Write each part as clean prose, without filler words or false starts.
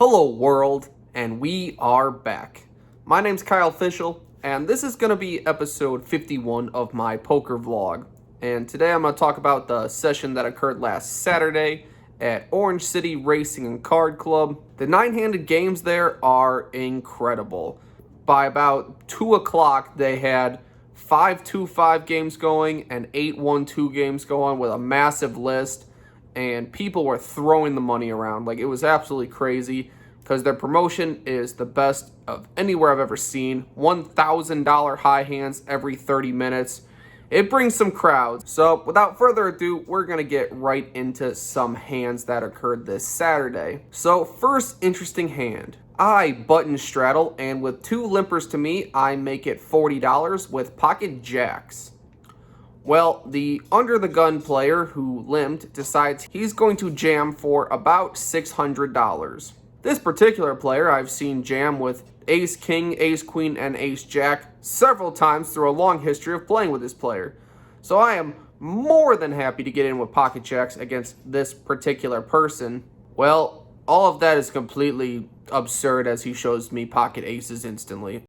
Hello world, and we are back. My name's Kyle Fischl, and this is going to be episode 51 of my poker vlog. And today I'm going to talk about the session that occurred last Saturday at Orange City Racing and Card Club. The 9-handed games there are incredible. By about 2 o'clock they had 5-2-5 games going and 8-1-2 games going with a massive list. And people were throwing the money around. Like, it was absolutely crazy because their promotion is the best of anywhere I've ever seen. $1,000 high hands every 30 minutes. It brings some crowds. So without further ado, we're going to get right into some hands that occurred this Saturday. So first interesting hand. I button straddle, and with 2 limpers to me, I make it $40 with pocket jacks. Well, the under-the-gun player who limped decides he's going to jam for about $600. This particular player I've seen jam with ace-king, ace-queen, and ace-jack several times through a long history of playing with this player. So I am more than happy to get in with pocket jacks against this particular person. Well, all of that is completely absurd as he shows me pocket aces instantly.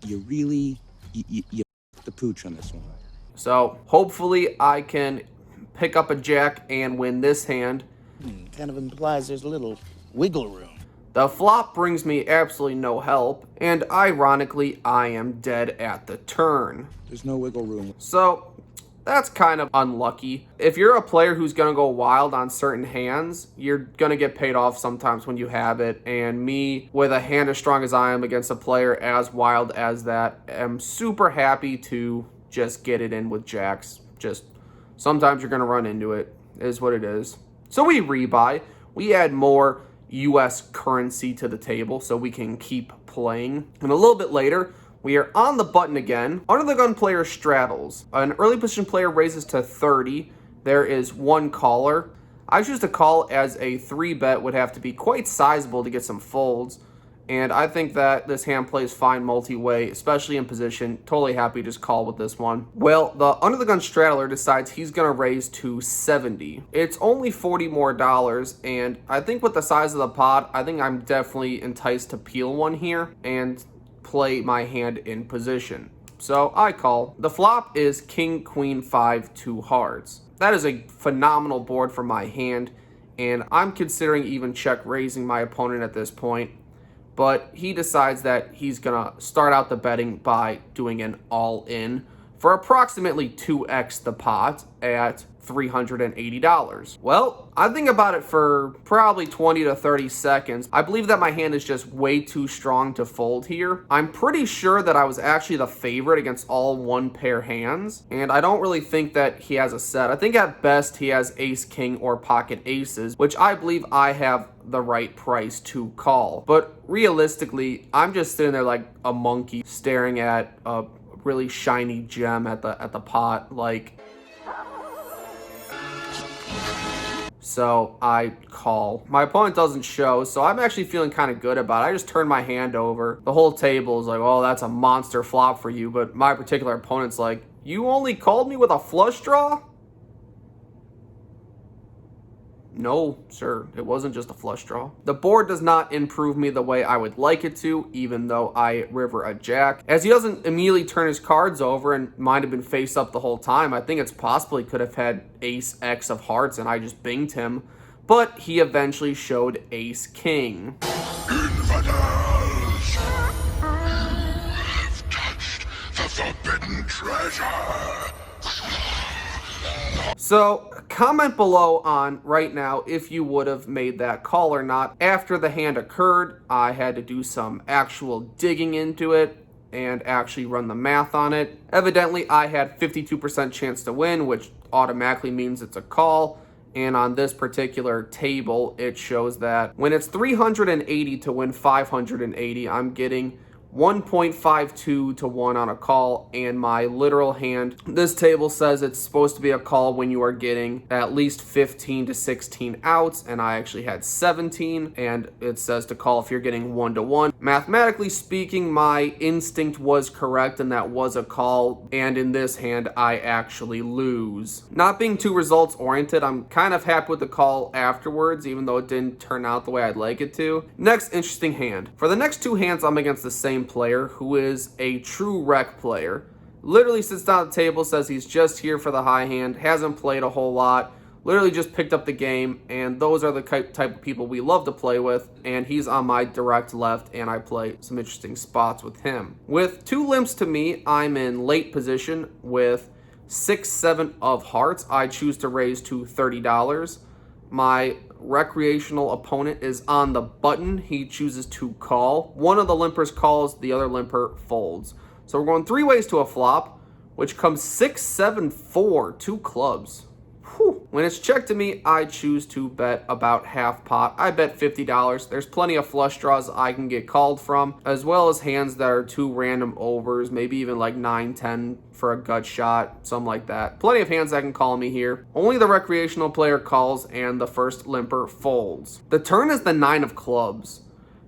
You really, you the pooch on this one. So hopefully I can pick up a jack and win this hand. Kind of implies there's a little wiggle room. The flop brings me absolutely no help, and ironically I am dead at the turn. There's no wiggle room. So that's kind of unlucky. If you're a player who's going to go wild on certain hands, you're going to get paid off sometimes when you have it. And me, with a hand as strong as I am against a player as wild as that, am super happy to just get it in with jacks. Just sometimes you're going to run into it, is what it is. So we rebuy. We add more US currency to the table so we can keep playing. And a little bit later, we are on the button again. Under the gun player straddles. An early position player raises to 30. There is 1 caller. I choose to call as a 3-bet would have to be quite sizable to get some folds. And I think that this hand plays fine multi-way, especially in position. Totally happy to just call with this one. Well, the under the gun straddler decides he's going to raise to 70. It's only $40 more, and I think with the size of the pot, I think I'm definitely enticed to peel one here and play my hand in position. So I call. The flop is king, queen, 5, 2 hearts. That is a phenomenal board for my hand, and I'm considering even check raising my opponent at this point. But he decides that he's gonna start out the betting by doing an all-in for approximately 2x the pot at $380. Well, I think about it for probably 20 to 30 seconds. I believe that my hand is just way too strong to fold here. I'm pretty sure that I was actually the favorite against all 1-pair hands, and I don't really think that he has a set. I think at best he has ace, king, or pocket aces, which I believe I have the right price to call. But realistically, I'm just sitting there like a monkey staring at a really shiny gem at the pot, like. So I call. My opponent doesn't show, so I'm actually feeling kind of good about it. I just turned my hand over. The whole table is like, oh, that's a monster flop for you. But my particular opponent's like, you only called me with a flush draw? No, sir, it wasn't just a flush draw. The board does not improve me the way I would like it to, even though I river a jack. As he doesn't immediately turn his cards over and might have been face up the whole time, I think it's possible he could have had ace X of hearts and I just binged him. But he eventually showed ace king. Infidels! You have touched the forbidden treasure! So, comment below on right now if you would have made that call or not. After the hand occurred, I had to do some actual digging into it and actually run the math on it. Evidently, I had 52% chance to win, which automatically means it's a call. And on this particular table, it shows that when it's 380 to win 580, I'm getting 1.52 to 1 on a call, and my literal hand. This table says it's supposed to be a call when you are getting at least 15 to 16 outs, and I actually had 17, and it says to call if you're getting 1 to 1. Mathematically speaking, my instinct was correct, and that was a call, and in this hand, I actually lose. Not being too results oriented, I'm kind of happy with the call afterwards, even though it didn't turn out the way I'd like it to. Next interesting hand. For the next two hands, I'm against the same player who is a true rec player. Literally sits down at the table, says he's just here for the high hand, hasn't played a whole lot, literally just picked up the game, and those are the type of people we love to play with, and he's on my direct left, and I play some interesting spots with him. With two limps to me, I'm in late position with 6-7 of hearts. I choose to raise to $30. My recreational opponent is on the button. He chooses to call. One of the limpers calls, the other limper folds. So we're going three ways to a flop, which comes 6-7-4, two clubs. Whew. When it's checked to me, I choose to bet about half pot. I bet $50. There's plenty of flush draws I can get called from, as well as hands that are two random overs, maybe even like 9-10 for a gut shot, something like that. Plenty of hands that can call me here. Only the recreational player calls, and the first limper folds. The turn is the 9 of clubs.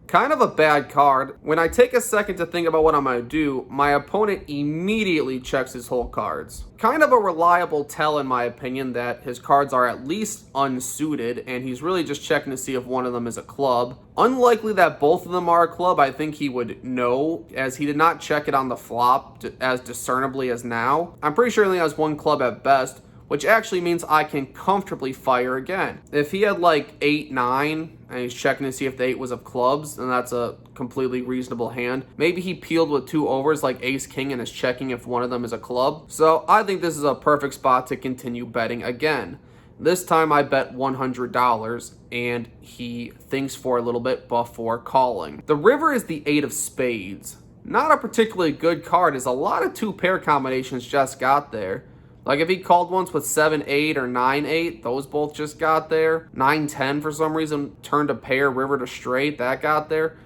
Kind of a bad card. When I take a second to think about what I'm going to do, my opponent immediately checks his whole cards. Kind of a reliable tell, in my opinion, that his cards are at least unsuited, and he's really just checking to see if one of them is a club. Unlikely that both of them are a club. I think he would know, as he did not check it on the flop as discernibly as now. I'm pretty sure he only has one club at best, which actually means I can comfortably fire again. If he had like 8-9 and he's checking to see if the 8 was of clubs, then that's a completely reasonable hand. Maybe he peeled with two overs like ace-king and is checking if one of them is a club. So I think this is a perfect spot to continue betting again. This time I bet $100, and he thinks for a little bit before calling. The river is the 8 of spades. Not a particularly good card, as a lot of two pair combinations just got there. Like if he called once with 7-8 or 9-8, those both just got there. 9-10 for some reason turned a pair, river to straight, that got there.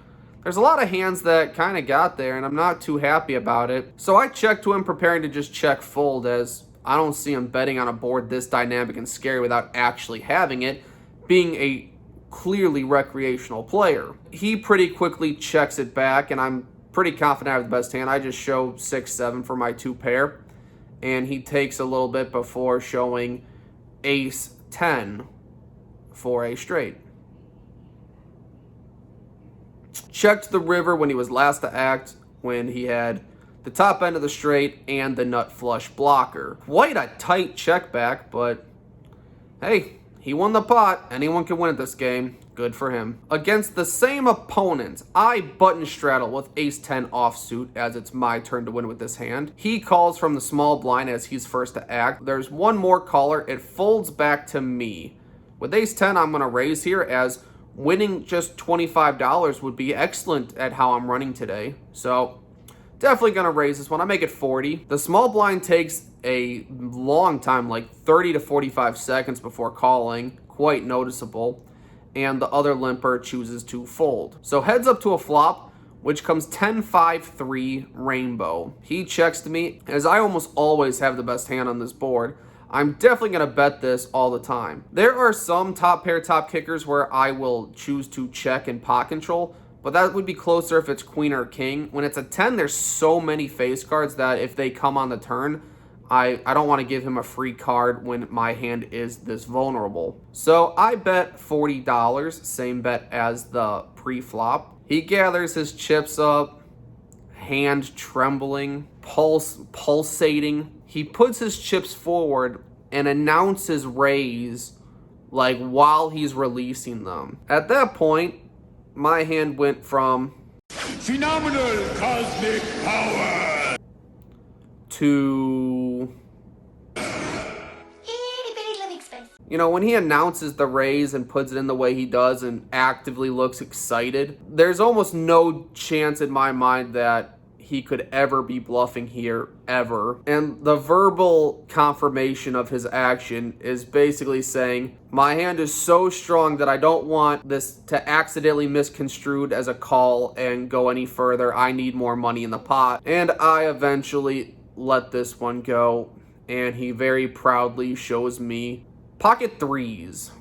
There's a lot of hands that kind of got there, and I'm not too happy about it. So I check to him, preparing to just check fold, as I don't see him betting on a board this dynamic and scary without actually having it, being a clearly recreational player. He pretty quickly checks it back, and I'm pretty confident I have the best hand. I just show 6-7 for my two pair, and he takes a little bit before showing ace-10 for a straight. Checked the river when he was last to act, when he had the top end of the straight and the nut flush blocker. Quite a tight check back, but hey, he won the pot. Anyone can win at this game. Good for him. Against the same opponent, I button straddle with ace-10 offsuit, as it's my turn to win with this hand. He calls from the small blind as he's first to act. There's one more caller. It folds back to me. With ace-10, I'm going to raise here, as winning just $25 would be excellent at how I'm running today. So definitely going to raise this one. I make it 40. The small blind takes a long time, like 30 to 45 seconds before calling. Quite noticeable. And the other limper chooses to fold. So heads up to a flop, which comes 10-5-3 rainbow. He checks to me, as I almost always have the best hand on this board. I'm definitely going to bet this all the time. There are some top pair, top kickers where I will choose to check and pot control, but that would be closer if it's queen or king. When it's a 10, there's so many face cards that if they come on the turn, I don't want to give him a free card when my hand is this vulnerable. So I bet $40, same bet as the pre-flop. He gathers his chips up, hand trembling, pulsating. He puts his chips forward and announces raise like while he's releasing them. At that point, my hand went from phenomenal cosmic power to, you know, when he announces the raise and puts it in the way he does and actively looks excited, there's almost no chance in my mind that he could ever be bluffing here, ever. And the verbal confirmation of his action is basically saying, my hand is so strong that I don't want this to accidentally misconstrued as a call and go any further. I need more money in the pot. And I eventually let this one go, and he very proudly shows me pocket threes.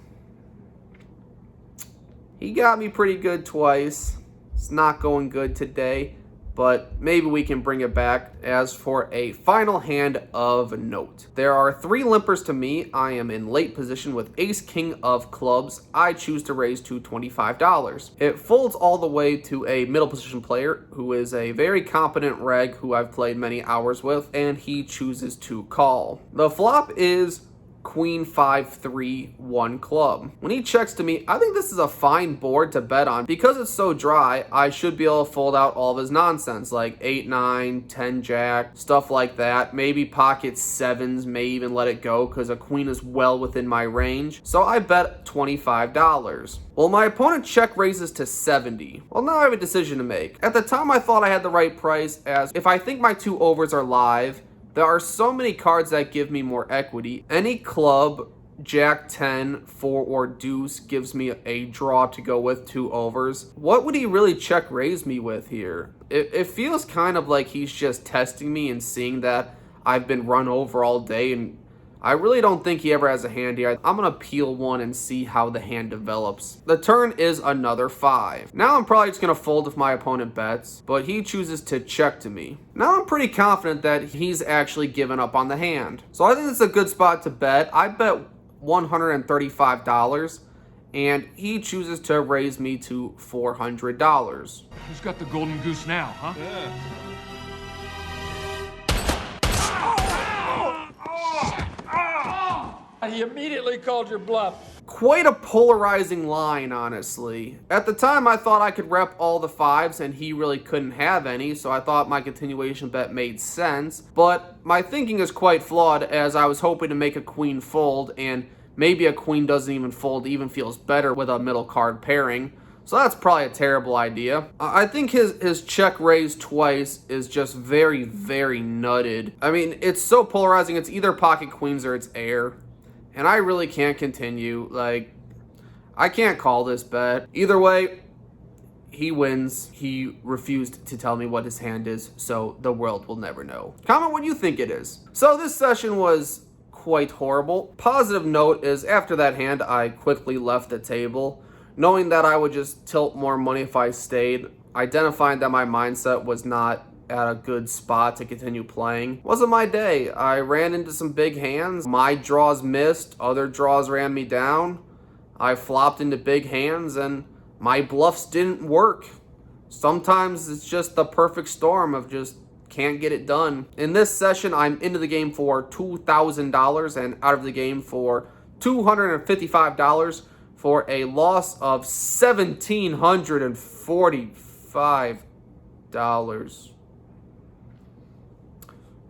He got me pretty good twice. It's not going good today, but maybe we can bring it back. As for a final hand of note, there are 3 limpers to me. I am in late position with ace king of clubs. I choose to raise to $25. It folds all the way to a middle position player who is a very competent reg who I've played many hours with, and he chooses to call. The flop is Queen 5-3 1 club. When he checks to me, I think this is a fine board to bet on. Because it's so dry, I should be able to fold out all of his nonsense, like 8-9, 10 jack, stuff like that. Maybe pocket 7s, may even let it go because a queen is well within my range. So I bet $25. Well, my opponent check raises to 70. Well, now I have a decision to make. At the time, I thought I had the right price, as if I think my 2 overs are live, there are so many cards that give me more equity. Any club, jack 10, 4, or deuce gives me a draw to go with 2 overs. What would he really check raise me with here? It feels kind of like he's just testing me and seeing that I've been run over all day, and I really don't think he ever has a hand here. I'm going to peel one and see how the hand develops. The turn is another 5. Now I'm probably just going to fold if my opponent bets, but he chooses to check to me. Now I'm pretty confident that he's actually given up on the hand. So I think it's a good spot to bet. I bet $135, and he chooses to raise me to $400. Who's got the golden goose now, huh? Yeah. He immediately called your bluff. Quite a polarizing line, honestly. At the time, I thought I could rep all the 5s, and he really couldn't have any, so I thought my continuation bet made sense. But my thinking is quite flawed, as I was hoping to make a queen fold, and maybe a queen doesn't even fold, even feels better with a middle card pairing. So that's probably a terrible idea. I think his check raise twice is just very, very nutted. I mean, it's so polarizing. It's either pocket queens or it's air. And I really can't continue. Like, I can't call this bet. Either way, he wins. He refused to tell me what his hand is, so the world will never know. Comment what you think it is. So this session was quite horrible. Positive note is, after that hand, I quickly left the table, knowing that I would just tilt more money if I stayed, identifying that my mindset was not at a good spot to continue playing. Wasn't my day. I ran into some big hands. My draws missed, other draws ran me down. I flopped into big hands and my bluffs didn't work. Sometimes it's just the perfect storm of just can't get it done. In this session, I'm into the game for $2,000 and out of the game for $255 for a loss of $1,745.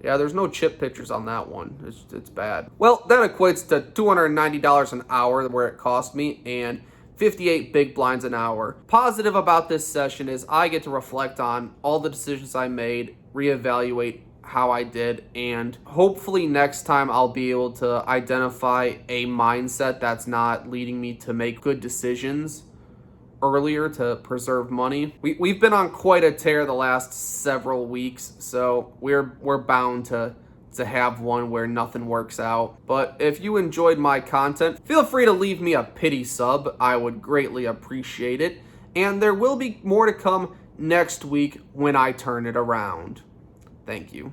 Yeah, there's no chip pictures on that one. It's bad. Well, that equates to $290 an hour where it cost me, and 58 big blinds an hour. Positive about this session is I get to reflect on all the decisions I made, reevaluate how I did, and hopefully next time I'll be able to identify a mindset that's not leading me to make good decisions earlier to preserve money. We've been on quite a tear the last several weeks, so we're bound to have one where nothing works out. But if you enjoyed my content, feel free to leave me a pity sub. I would greatly appreciate it. And there will be more to come next week when I turn it around. Thank you.